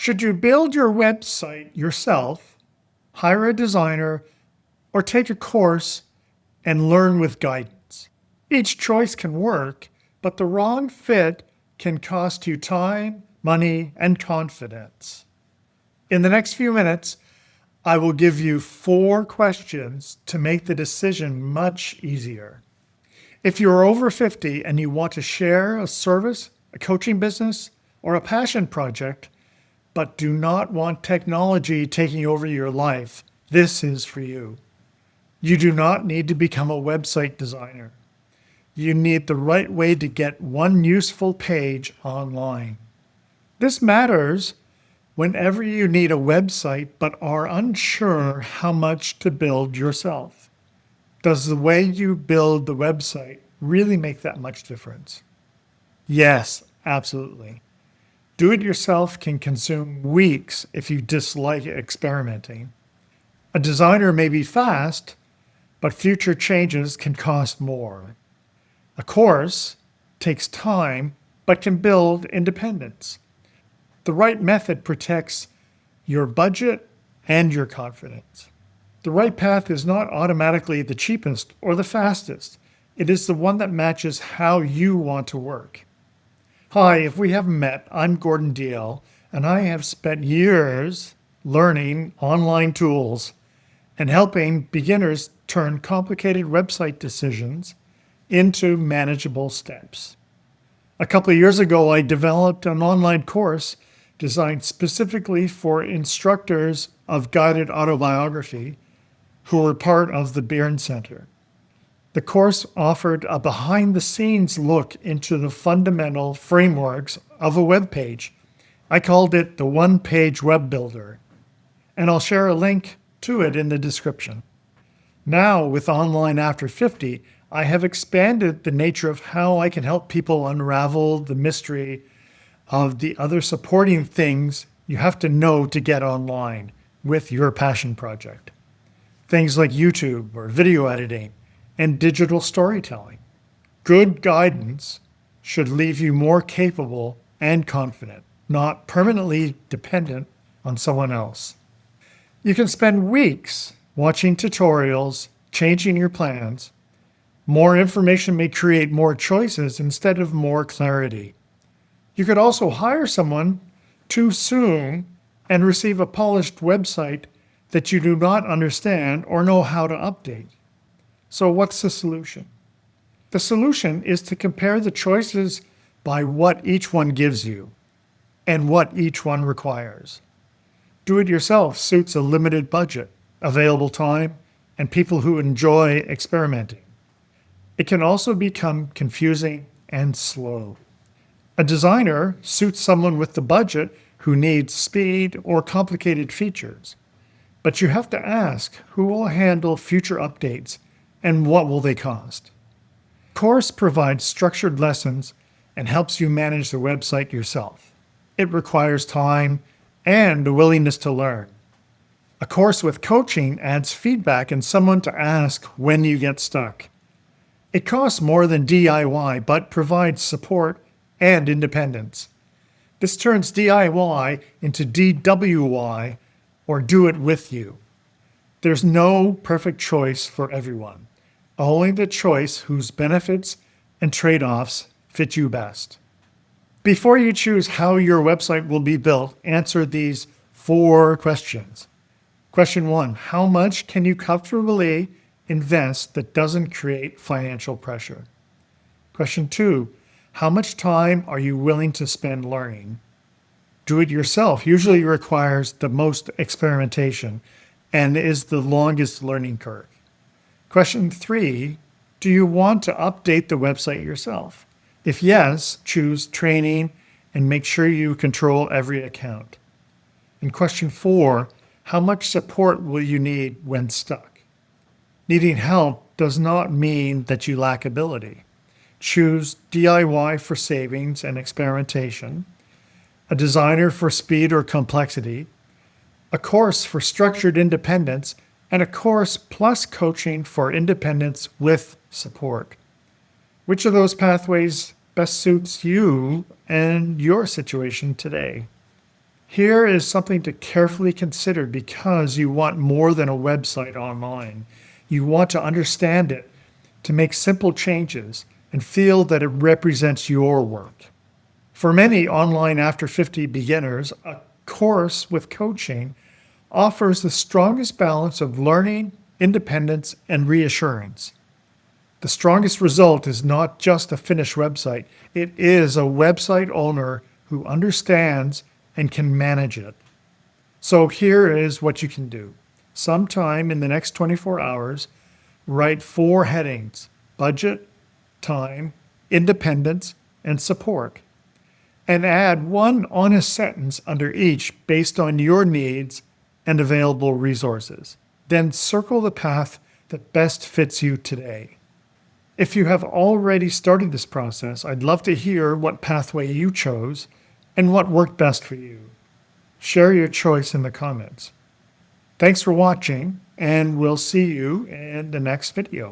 Should you build your website yourself, hire a designer, or take a course and learn with guidance? Each choice can work, but the wrong fit can cost you time, money, and confidence. In the next few minutes, I will give you 4 questions to make the decision much easier. If you're over 50 and you want to share a service, a coaching business, or a passion project, but do not want technology taking over your life, this is for you. You do not need to become a website designer. You need the right way to get one useful page online. This matters whenever you need a website but are unsure how much to build yourself. Does the way you build the website really make that much difference? Yes, absolutely. Do it yourself can consume weeks if you dislike experimenting. A designer may be fast, but future changes can cost more. A course takes time, but can build independence. The right method protects your budget and your confidence. The right path is not automatically the cheapest or the fastest. It is the one that matches how you want to work. Hi, if we haven't met, I'm Gordon Deal, and I have spent years learning online tools and helping beginners turn complicated website decisions into manageable steps. A couple of years ago, I developed an online course designed specifically for instructors of guided autobiography who were part of the Bearn Center. The course offered a behind-the-scenes look into the fundamental frameworks of a web page. I called it the One-Page Web Builder, and I'll share a link to it in the description. Now, with Online After 50, I have expanded the nature of how I can help people unravel the mystery of the other supporting things you have to know to get online with your passion project. Things like YouTube or video editing and digital storytelling. Good guidance should leave you more capable and confident, not permanently dependent on someone else. You can spend weeks watching tutorials, changing your plans. More information may create more choices instead of more clarity. You could also hire someone too soon and receive a polished website that you do not understand or know how to update. So what's the solution? The solution is to compare the choices by what each one gives you and what each one requires. Do it yourself suits a limited budget, available time, and people who enjoy experimenting. It can also become confusing and slow. A designer suits someone with the budget who needs speed or complicated features. But you have to ask who will handle future updates and what will they cost. Course provides structured lessons and helps you manage the website yourself. It requires time and a willingness to learn. A course with coaching adds feedback and someone to ask when you get stuck. It costs more than DIY, but provides support and independence. This turns DIY into DWY, or do it with you. There's no perfect choice for everyone, only the choice whose benefits and trade-offs fit you best. Before you choose how your website will be built, answer these 4 questions. Question 1, how much can you comfortably invest that doesn't create financial pressure? Question 2, how much time are you willing to spend learning? Do it yourself usually requires the most experimentation and is the longest learning curve. Question 3, do you want to update the website yourself? If yes, choose training and make sure you control every account. And question 4, how much support will you need when stuck? Needing help does not mean that you lack ability. Choose DIY for savings and experimentation, a designer for speed or complexity, a course for structured independence, and a course plus coaching for independence with support. Which of those pathways best suits you and your situation today? Here is something to carefully consider because you want more than a website online. You want to understand it, to make simple changes, and feel that it represents your work. For many online After 50 beginners, a course with coaching offers the strongest balance of learning, independence, and reassurance. The strongest result is not just a finished website, it is a website owner who understands and can manage it. So here is what you can do. Sometime in the next 24 hours, write 4 headings: budget, time, independence, and support. And add one honest sentence under each based on your needs and available resources. Then circle the path that best fits you today. If you have already started this process, I'd love to hear what pathway you chose and what worked best for you. Share your choice in the comments. Thanks for watching, and we'll see you in the next video.